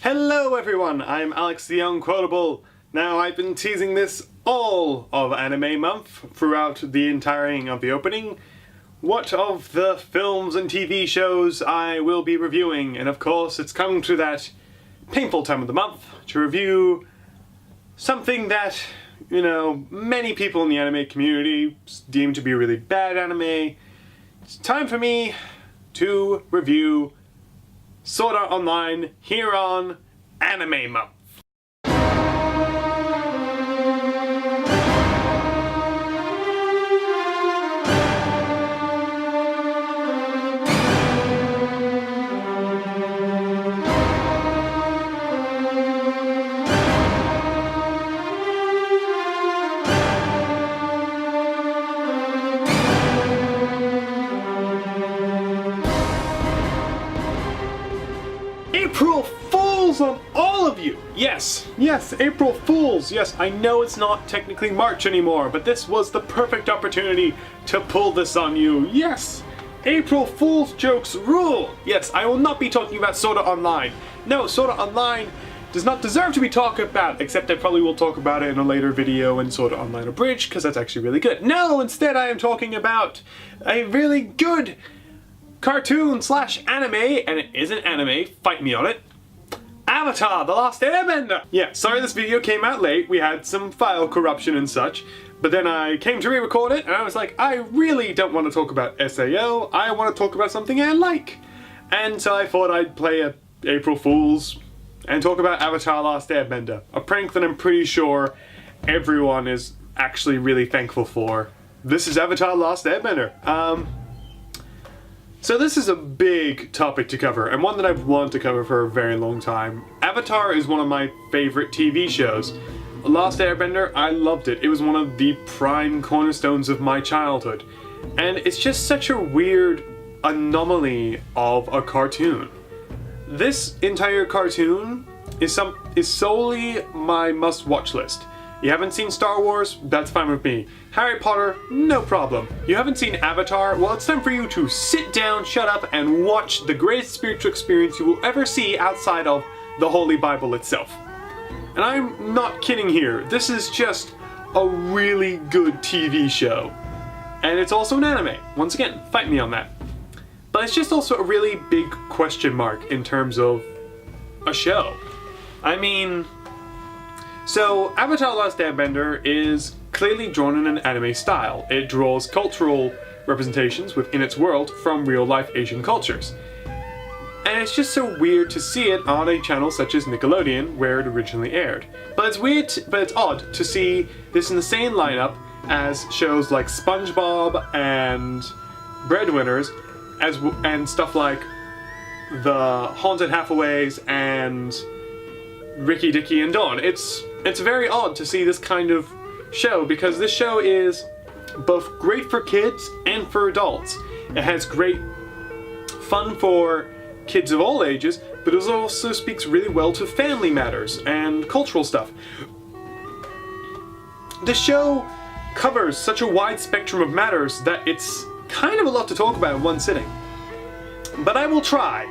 Hello everyone, I'm Alex the Unquotable. Now I've been teasing this all of Anime Month throughout the entiring of the opening. What of the films and TV shows I will be reviewing, and of course it's come to that painful time of the month to review something that, many people in the anime community deem to be a really bad anime. It's time for me to review Sword Art Online here on Anime Month. April Fools on all of you! Yes, April Fools! Yes, I know it's not technically March anymore, but this was the perfect opportunity to pull this on you. Yes! April Fools jokes rule! Yes, I will not be talking about Sword Art Online. No, Sword Art Online does not deserve to be talked about, except I probably will talk about it in a later video in Sword Art Online Abridged, because that's actually really good. No, instead I am talking about a really good cartoon/anime, and it isn't anime, fight me on it, Avatar the Last Airbender! Yeah, sorry this video came out late, we had some file corruption and such, but then I came to re-record it and I was like, I really don't want to talk about SAO, I want to talk about something I like. And so I thought I'd play a April Fools and talk about Avatar the Last Airbender, a prank that I'm pretty sure everyone is actually really thankful for. This is Avatar the Last Airbender. So this is a big topic to cover, and one that I've wanted to cover for a very long time. Avatar is one of my favorite TV shows. Last Airbender, I loved it. It was one of the prime cornerstones of my childhood. And it's just such a weird anomaly of a cartoon. This entire cartoon is solely my must-watch list. You haven't seen Star Wars? That's fine with me. Harry Potter? No problem. You haven't seen Avatar? Well, it's time for you to sit down, shut up, and watch the greatest spiritual experience you will ever see outside of the Holy Bible itself. And I'm not kidding here. This is just a really good TV show. And it's also an anime. Once again, fight me on that. But it's just also a really big question mark in terms of a show. I mean, so Avatar the Last Airbender is clearly drawn in an anime style. It draws cultural representations within its world from real-life Asian cultures. And it's just so weird to see it on a channel such as Nickelodeon, where it originally aired. But it's odd to see this in the same lineup as shows like SpongeBob and Breadwinners, and stuff like The Haunted Hathaways and Ricky, Dicky, and Dawn. It's very odd to see this kind of show, because this show is both great for kids and for adults. It has great fun for kids of all ages, but it also speaks really well to family matters and cultural stuff. The show covers such a wide spectrum of matters that it's kind of a lot to talk about in one sitting. But I will try.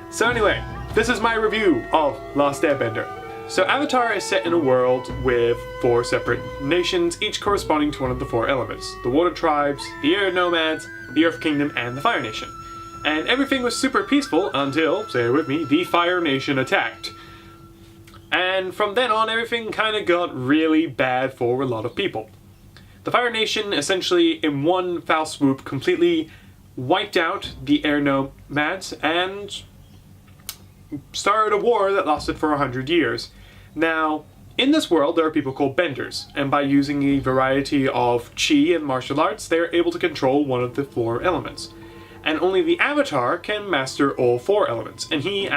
So anyway, this is my review of Last Airbender. So Avatar is set in a world with 4 separate nations, each corresponding to one of the 4 elements. The Water Tribes, the Air Nomads, the Earth Kingdom, and the Fire Nation. And everything was super peaceful until, say it with me, the Fire Nation attacked. And from then on, everything kind of got really bad for a lot of people. The Fire Nation essentially, in one foul swoop, completely wiped out the Air Nomads and started a war that lasted for 100 years. Now, in this world, there are people called benders, and by using a variety of chi and martial arts, they are able to control one of the 4 elements. And only the Avatar can master all 4 elements, and he or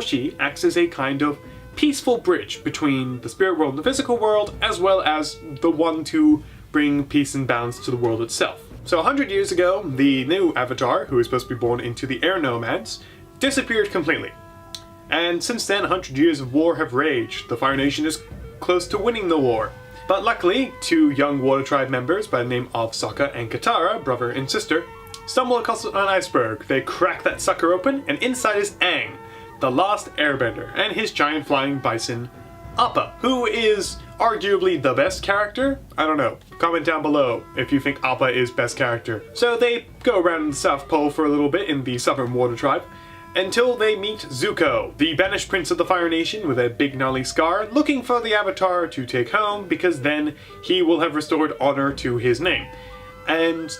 she acts as a kind of peaceful bridge between the spirit world and the physical world, as well as the one to bring peace and balance to the world itself. So 100 years ago, the new Avatar, who is supposed to be born into the Air Nomads, disappeared completely. And since then, 100 years of war have raged. The Fire Nation is close to winning the war. But luckily, 2 young Water Tribe members by the name of Sokka and Katara, brother and sister, stumble across an iceberg. They crack that sucker open, and inside is Aang, the last airbender, and his giant flying bison, Appa, who is arguably the best character? I don't know. Comment down below if you think Appa is best character. So they go around the South Pole for a little bit in the Southern Water Tribe, until they meet Zuko, the banished prince of the Fire Nation with a big gnarly scar, looking for the Avatar to take home, because then he will have restored honor to his name, and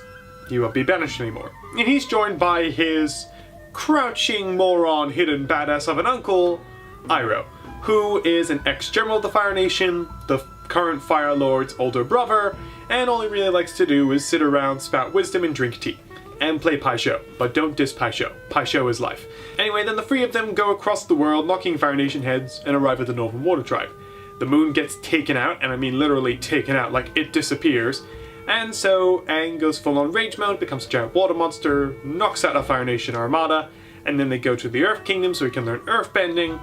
he won't be banished anymore. And he's joined by his crouching moron hidden badass of an uncle, Iroh, who is an ex-general of the Fire Nation, the current Fire Lord's older brother, and all he really likes to do is sit around, spout wisdom, and drink tea. And play Pai Sho, but don't diss Pai Sho. Pai Sho is life. Anyway, then the three of them go across the world, knocking Fire Nation heads, and arrive at the Northern Water Tribe. The moon gets taken out, and I mean literally taken out, like it disappears. And so Aang goes full on rage mode, becomes a giant water monster, knocks out a Fire Nation armada, and then they go to the Earth Kingdom so he can learn earthbending.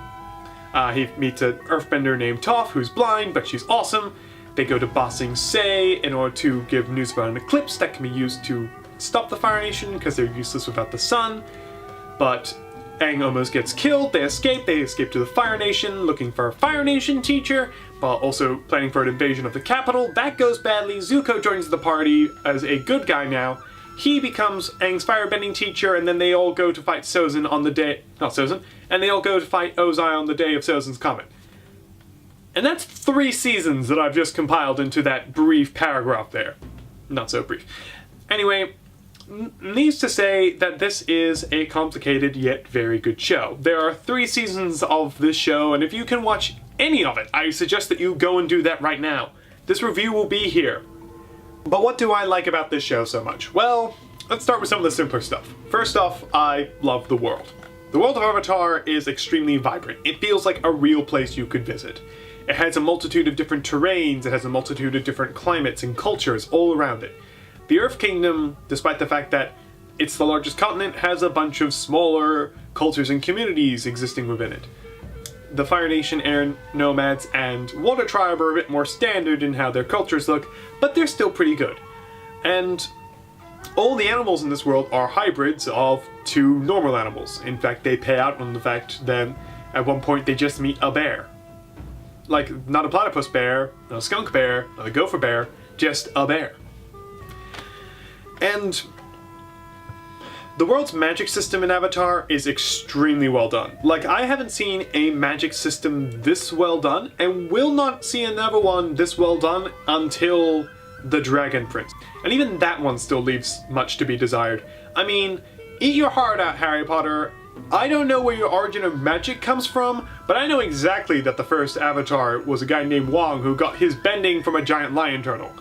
He meets an earthbender named Toph, who's blind, but she's awesome. They go to Ba Sing Se in order to give news about an eclipse that can be used to stop the Fire Nation because they're useless without the sun. But Aang almost gets killed. They escape to the Fire Nation looking for a Fire Nation teacher, while also planning for an invasion of the capital. That goes badly. Zuko joins the party as a good guy now. He becomes Aang's firebending teacher, and then they all go to fight Sozin on the day, and they all go to fight Ozai on the day of Sozin's comet. And that's 3 seasons that I've just compiled into that brief paragraph there. Not so brief. Anyway, needs to say that this is a complicated yet very good show. There are 3 seasons of this show, and if you can watch any of it, I suggest that you go and do that right now. This review will be here. But what do I like about this show so much? Well, let's start with some of the simpler stuff. First off, I love the world. The world of Avatar is extremely vibrant. It feels like a real place you could visit. It has a multitude of different terrains, it has a multitude of different climates and cultures all around it. The Earth Kingdom, despite the fact that it's the largest continent, has a bunch of smaller cultures and communities existing within it. The Fire Nation, Air Nomads, and Water Tribe are a bit more standard in how their cultures look, but they're still pretty good. And all the animals in this world are hybrids of 2 normal animals. In fact, they pay out on the fact that at one point they just meet a bear. Like, not a platypus bear, not a skunk bear, not a gopher bear, just a bear. And the world's magic system in Avatar is extremely well done. Like, I haven't seen a magic system this well done, and will not see another one this well done until the Dragon Prince. And even that one still leaves much to be desired. I mean, eat your heart out, Harry Potter. I don't know where your origin of magic comes from, but I know exactly that the first Avatar was a guy named Wong who got his bending from a giant lion turtle.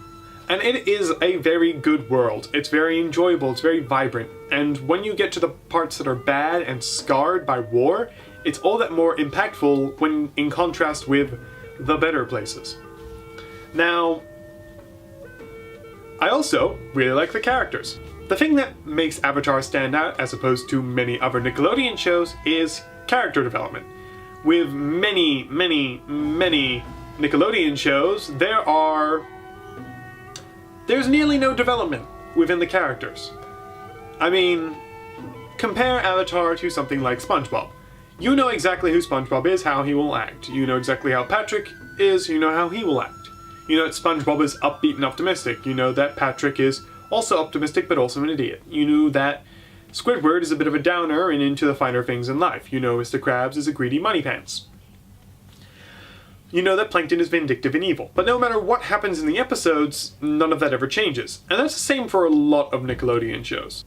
And it is a very good world. It's very enjoyable, it's very vibrant, and when you get to the parts that are bad and scarred by war, it's all that more impactful when in contrast with the better places. Now, I also really like the characters. The thing that makes Avatar stand out as opposed to many other Nickelodeon shows is character development. With many Nickelodeon shows, there's nearly no development within the characters. I mean, compare Avatar to something like SpongeBob. You know exactly who SpongeBob is, how he will act. You know exactly how Patrick is, you know how he will act. You know that SpongeBob is upbeat and optimistic. You know that Patrick is also optimistic but also an idiot. You know that Squidward is a bit of a downer and into the finer things in life. You know Mr. Krabs is a greedy money pants. You know that Plankton is vindictive and evil. But no matter what happens in the episodes, none of that ever changes. And that's the same for a lot of Nickelodeon shows.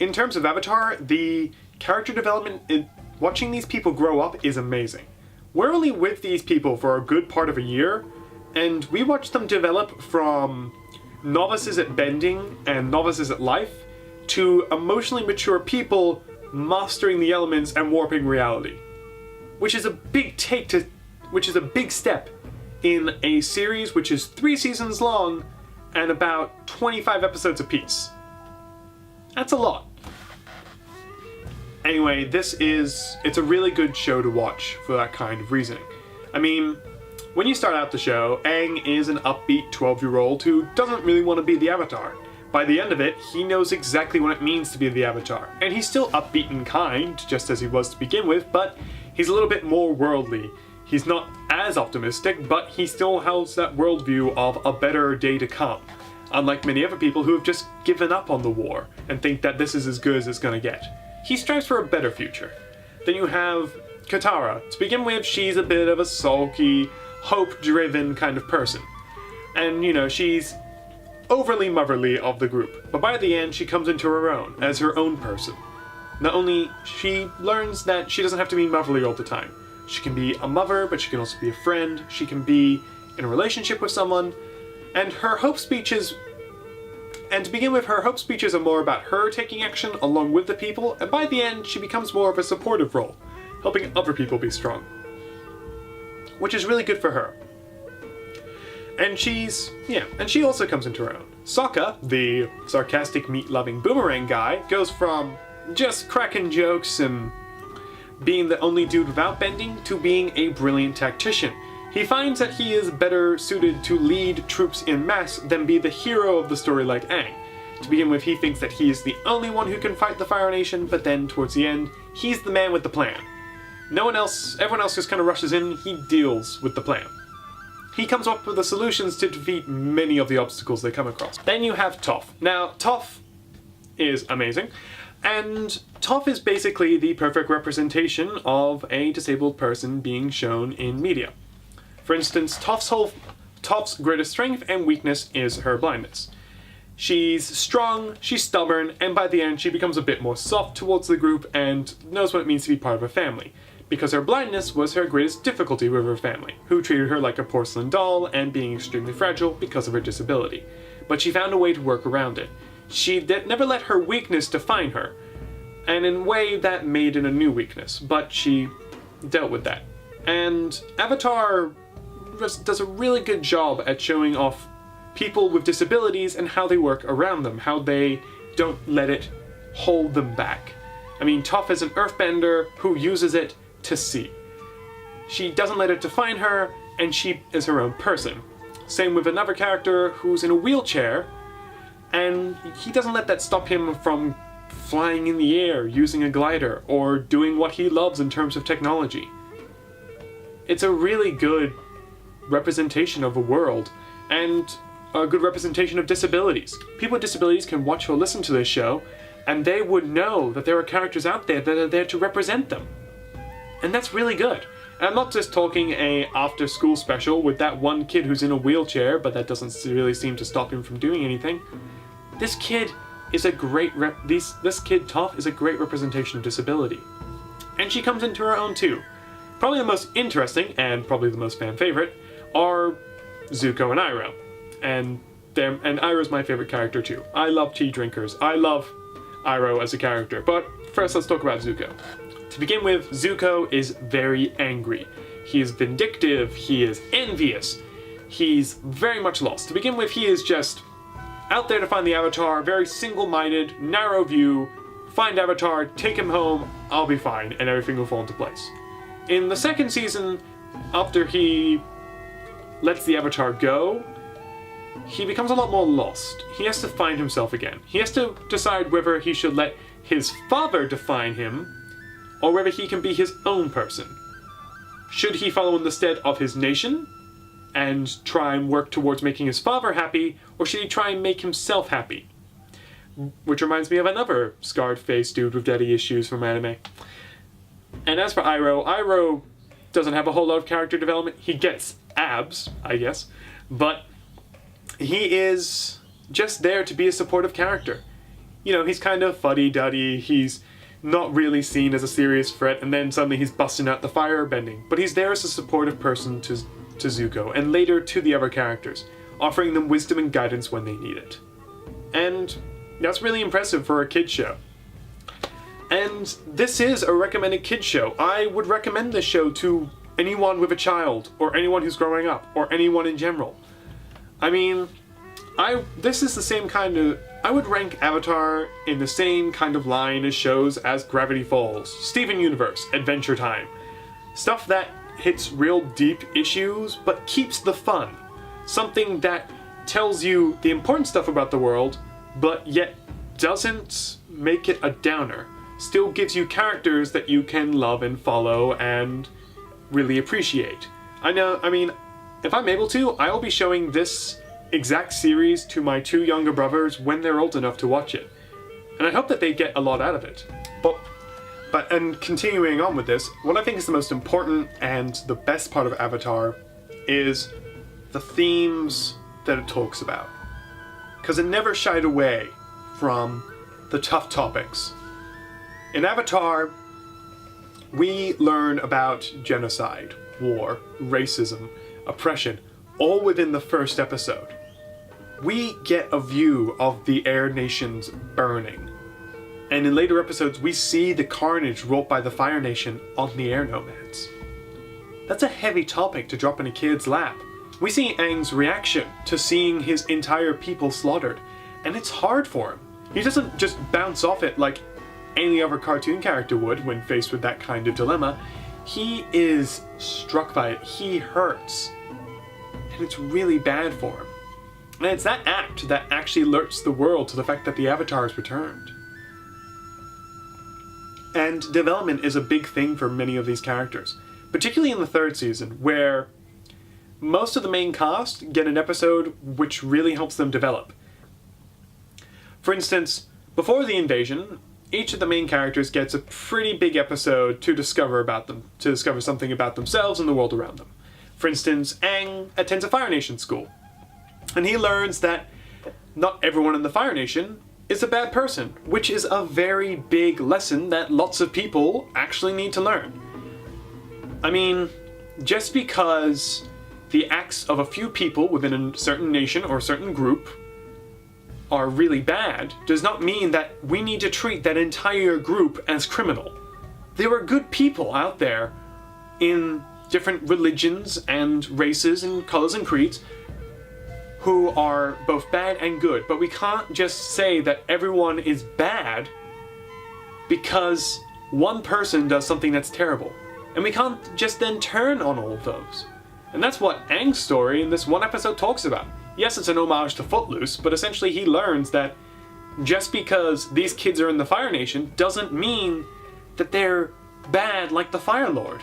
In terms of Avatar, the character development, watching these people grow up is amazing. We're only with these people for a good part of a year, and we watch them develop from novices at bending and novices at life to emotionally mature people mastering the elements and warping reality. Which is a big step in a series which is 3 seasons long and about 25 episodes apiece. That's a lot. Anyway, it's a really good show to watch for that kind of reasoning. I mean, when you start out the show, Aang is an upbeat 12-year-old who doesn't really want to be the Avatar. By the end of it, he knows exactly what it means to be the Avatar, and he's still upbeat and kind, just as he was to begin with, but he's a little bit more worldly. He's not as optimistic, but he still has that worldview of a better day to come, unlike many other people who have just given up on the war and think that this is as good as it's gonna get. He strives for a better future. Then you have Katara. To begin with, she's a bit of a sulky, hope-driven kind of person. And, you know, she's overly motherly of the group, but by the end she comes into her own, as her own person. Not only she learns that she doesn't have to be motherly all the time. She can be a mother, but she can also be a friend. She can be in a relationship with someone, and her hope speeches, and to begin with, her hope speeches are more about her taking action along with the people, and by the end she becomes more of a supportive role, helping other people be strong. Which is really good for her. And she also comes into her own. Sokka, the sarcastic, meat-loving boomerang guy, goes from just cracking jokes and being the only dude without bending to being a brilliant tactician. He finds that he is better suited to lead troops in mass than be the hero of the story like Aang. To begin with, he thinks that he is the only one who can fight the Fire Nation, but then towards the end, he's the man with the plan. Everyone else just kind of rushes in, he deals with the plan. He comes up with the solutions to defeat many of the obstacles they come across. Then you have Toph. Now, Toph is amazing, and Toph is basically the perfect representation of a disabled person being shown in media. For instance, Toph's greatest strength and weakness is her blindness. She's strong, she's stubborn, and by the end she becomes a bit more soft towards the group and knows what it means to be part of a family, because her blindness was her greatest difficulty with her family, who treated her like a porcelain doll and being extremely fragile because of her disability. But she found a way to work around it. She never let her weakness define her, and in a way that made it a new weakness, but she dealt with that. And Avatar does a really good job at showing off people with disabilities and how they work around them, how they don't let it hold them back. I mean, Toph is an earthbender who uses it to see. She doesn't let it define her, and she is her own person. Same with another character who's in a wheelchair, and he doesn't let that stop him from flying in the air, using a glider, or doing what he loves in terms of technology. It's a really good representation of a world, and a good representation of disabilities. People with disabilities can watch or listen to this show, and they would know that there are characters out there that are there to represent them. And that's really good. And I'm not just talking a after-school special with that one kid who's in a wheelchair, but that doesn't really seem to stop him from doing anything. This kid is a great this kid, Toph, is a great representation of disability. And she comes into her own too. Probably the most interesting, and probably the most fan favorite, are Zuko and Iroh. And Iroh's my favorite character too. I love tea drinkers. I love Iroh as a character. But first let's talk about Zuko. To begin with, Zuko is very angry. He is vindictive, he is envious, he's very much lost. To begin with, he is just out there to find the Avatar, very single-minded, narrow view, find Avatar, take him home, I'll be fine, and everything will fall into place. In the second season, after he lets the Avatar go, he becomes a lot more lost. He has to find himself again. He has to decide whether he should let his father define him, or whether he can be his own person. Should he follow in the stead of his nation and try and work towards making his father happy, or should he try and make himself happy? Which reminds me of another scarred-faced dude with daddy issues from anime. And as for Iroh doesn't have a whole lot of character development. He gets abs, I guess, but he is just there to be a supportive character. You know, he's kind of fuddy-duddy, he's not really seen as a serious threat, and then suddenly he's busting out the fire bending. But he's there as a supportive person to Zuko, and later to the other characters, offering them wisdom and guidance when they need it. And that's really impressive for a kid's show. And this is a recommended kids show. I would recommend this show to anyone with a child, or anyone who's growing up, or anyone in general. I mean, this is the same kind of... I would rank Avatar in the same kind of line as shows as Gravity Falls, Steven Universe, Adventure Time. Stuff that hits real deep issues, but keeps the fun. Something that tells you the important stuff about the world, but yet doesn't make it a downer. Still gives you characters that you can love and follow and really appreciate. I mean, if I'm able to, I will be showing this exact series to my 2 younger brothers when they're old enough to watch it. And I hope that they get a lot out of it. And continuing on with this, what I think is the most important and the best part of Avatar is the themes that it talks about. Because it never shied away from the tough topics. In Avatar, we learn about genocide, war, racism, oppression, all within the first episode. We get a view of the Air Nations burning. And in later episodes, we see the carnage wrought by the Fire Nation on the Air Nomads. That's a heavy topic to drop in a kid's lap. We see Aang's reaction to seeing his entire people slaughtered, and it's hard for him. He doesn't just bounce off it like any other cartoon character would when faced with that kind of dilemma. He is struck by it. He hurts. And it's really bad for him. And it's that act that actually alerts the world to the fact that the Avatar has returned. And development is a big thing for many of these characters, particularly in the 3rd season, where most of the main cast get an episode which really helps them develop. For instance, before the invasion, each of the main characters gets a pretty big episode to discover something about themselves and the world around them. For instance, Aang attends a Fire Nation school, and he learns that not everyone in the Fire Nation is a bad person, which is a very big lesson that lots of people actually need to learn. I mean, just because the acts of a few people within a certain nation or a certain group are really bad does not mean that we need to treat that entire group as criminal. There are good people out there in different religions and races and colors and creeds who are both bad and good, but we can't just say that everyone is bad because one person does something that's terrible. And we can't just then turn on all of those. And that's what Aang's story in this one episode talks about. Yes, it's an homage to Footloose, but essentially he learns that just because these kids are in the Fire Nation doesn't mean that they're bad like the Fire Lord.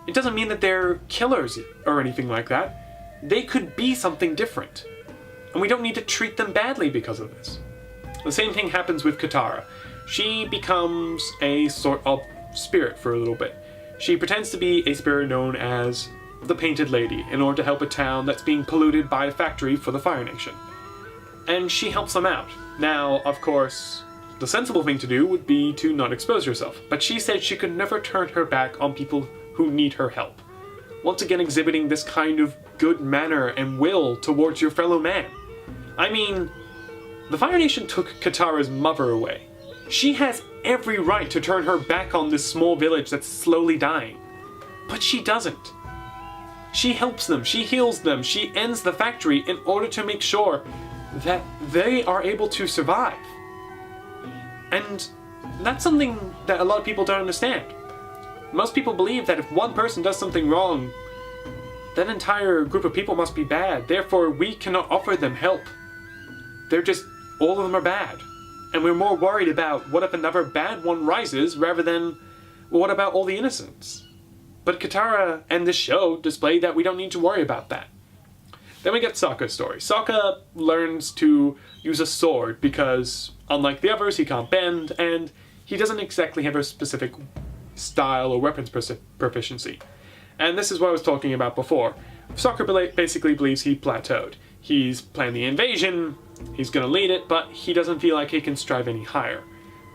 It doesn't mean that they're killers or anything like that. They could be something different. And we don't need to treat them badly because of this. The same thing happens with Katara. She becomes a sort of spirit for a little bit. She pretends to be a spirit known as the Painted Lady in order to help a town that's being polluted by a factory for the Fire Nation. And she helps them out. Now, of course, the sensible thing to do would be to not expose herself, but she said she could never turn her back on people who need her help. Once again exhibiting this kind of good manner and will towards your fellow man. I mean, the Fire Nation took Katara's mother away. She has every right to turn her back on this small village that's slowly dying. But she doesn't. She helps them, she heals them, she ends the factory in order to make sure that they are able to survive. And that's something that a lot of people don't understand. Most people believe that if one person does something wrong, that entire group of people must be bad, therefore we cannot offer them help. All of them are bad. And we're more worried about what if another bad one rises rather than what about all the innocents. But Katara and this show display that we don't need to worry about that. Then we get Sokka's story. Sokka learns to use a sword because, unlike the others, he can't bend, and he doesn't exactly have a specific style or weapons proficiency. And this is what I was talking about before. Sokka basically believes he plateaued. He's planned the invasion, he's gonna lead it, but he doesn't feel like he can strive any higher.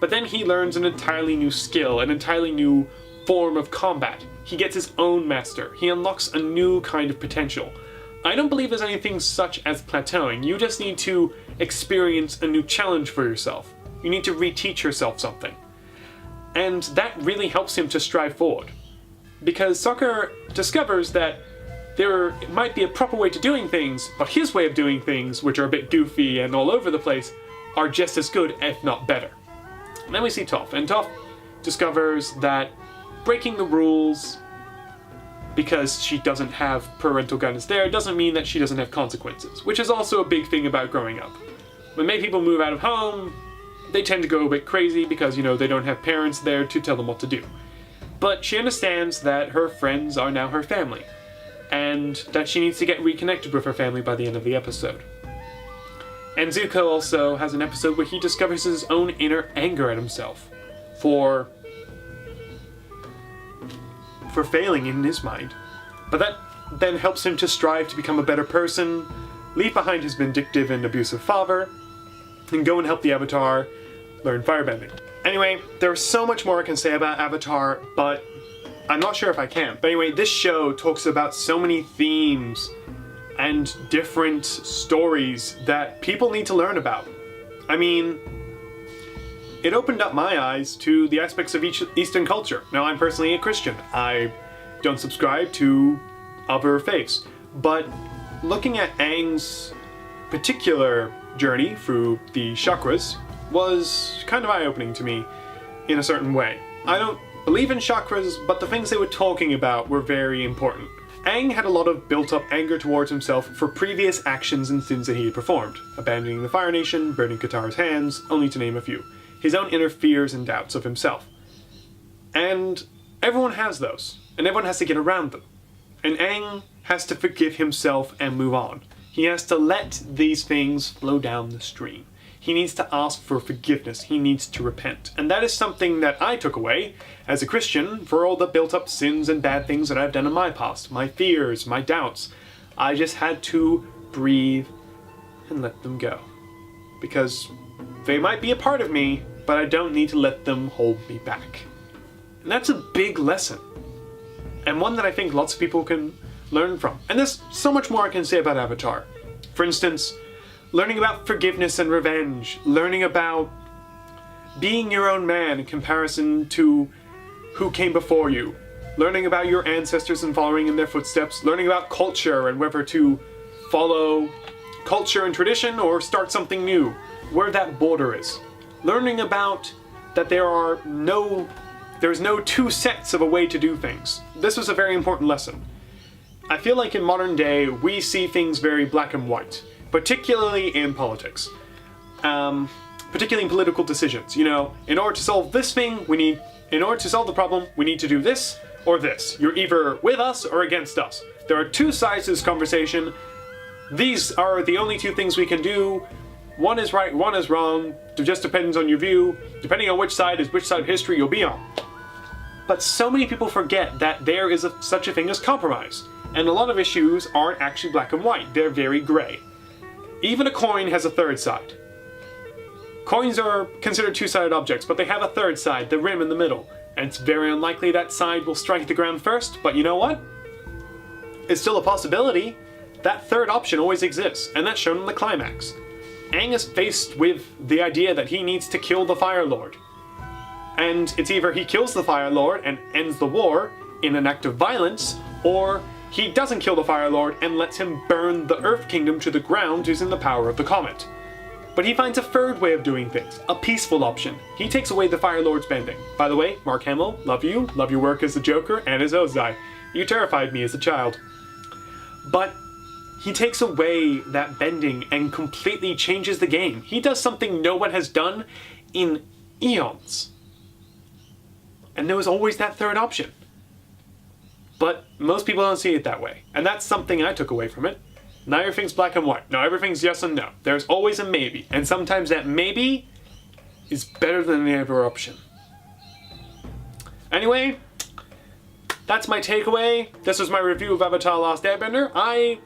But then he learns an entirely new skill, an entirely new form of combat. He gets his own master. He unlocks a new kind of potential. I don't believe there's anything such as plateauing. You just need to experience a new challenge for yourself. You need to reteach yourself something. And that really helps him to strive forward. Because Sokka discovers that there might be a proper way to doing things, but his way of doing things, which are a bit goofy and all over the place, are just as good, if not better. And then we see Toph, and Toph discovers that breaking the rules because she doesn't have parental guidance there doesn't mean that she doesn't have consequences, which is also a big thing about growing up. When many people move out of home, they tend to go a bit crazy because, they don't have parents there to tell them what to do. But she understands that her friends are now her family, and that she needs to get reconnected with her family by the end of the episode. And Zuko also has an episode where he discovers his own inner anger at himself for failing in his mind. But that then helps him to strive to become a better person, leave behind his vindictive and abusive father, and go and help the Avatar learn firebending. Anyway, there's so much more I can say about Avatar, but I'm not sure if I can. But anyway, this show talks about so many themes and different stories that people need to learn about. I mean, it opened up my eyes to the aspects of Eastern culture. Now, I'm personally a Christian. I don't subscribe to other faiths. But looking at Aang's particular journey through the chakras was kind of eye-opening to me in a certain way. I don't believe in chakras, but the things they were talking about were very important. Aang had a lot of built-up anger towards himself for previous actions and sins that he had performed, abandoning the Fire Nation, burning Katara's hands, only to name a few. His own inner fears and doubts of himself. And everyone has those, and everyone has to get around them. And Aang has to forgive himself and move on. He has to let these things flow down the stream. He needs to ask for forgiveness. He needs to repent. And that is something that I took away as a Christian for all the built-up sins and bad things that I've done in my past. My fears, my doubts. I just had to breathe and let them go. Because they might be a part of me, but I don't need to let them hold me back. And that's a big lesson. And one that I think lots of people can learn from. And there's so much more I can say about Avatar. For instance, learning about forgiveness and revenge, learning about being your own man in comparison to who came before you, learning about your ancestors and following in their footsteps, learning about culture and whether to follow culture and tradition or start something new, where that border is. Learning about that there's no two sets of a way to do things. This was a very important lesson. I feel like in modern day, we see things very black and white. Particularly in politics. Particularly in political decisions. In order to solve this thing, in order to solve the problem, we need to do this or this. You're either with us or against us. There are two sides to this conversation. These are the only two things we can do. One is right, one is wrong. It just depends on your view. Depending on which side of history you'll be on. But so many people forget that there is such a thing as compromise. And a lot of issues aren't actually black and white. They're very gray. Even a coin has a third side. Coins are considered two-sided objects, but they have a third side, the rim in the middle. And it's very unlikely that side will strike the ground first, but you know what? It's still a possibility. That third option always exists, and that's shown in the climax. Aang is faced with the idea that he needs to kill the Fire Lord. And it's either he kills the Fire Lord and ends the war in an act of violence, or he doesn't kill the Fire Lord and lets him burn the Earth Kingdom to the ground using the power of the comet. But he finds a third way of doing things, a peaceful option. He takes away the Fire Lord's bending. By the way, Mark Hamill, love you. Love your work as the Joker and as Ozai. You terrified me as a child. But he takes away that bending and completely changes the game. He does something no one has done in eons. And there was always that third option. But most people don't see it that way. And that's something I took away from it. Not everything's black and white. No, everything's yes and no. There's always a maybe. And sometimes that maybe is better than the other option. Anyway, that's my takeaway. This was my review of Avatar the Last Airbender. I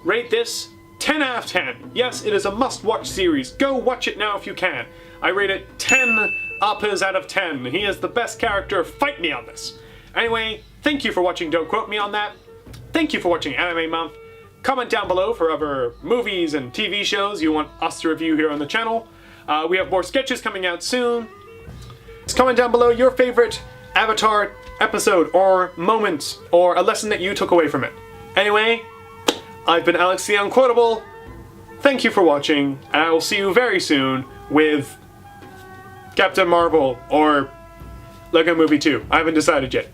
rate this 10 out of 10. Yes, it is a must-watch series. Go watch it now if you can. I rate it 10 uppers out of 10. He is the best character. Fight me on this. Anyway, thank you for watching. Don't quote me on that. Thank you for watching Anime Month. Comment down below for other movies and TV shows you want us to review here on the channel. We have more sketches coming out soon. Just comment down below your favorite Avatar episode or moment or a lesson that you took away from it. Anyway, I've been Alex the Unquotable. Thank you for watching, and I will see you very soon with Captain Marvel or Lego Movie 2. I haven't decided yet.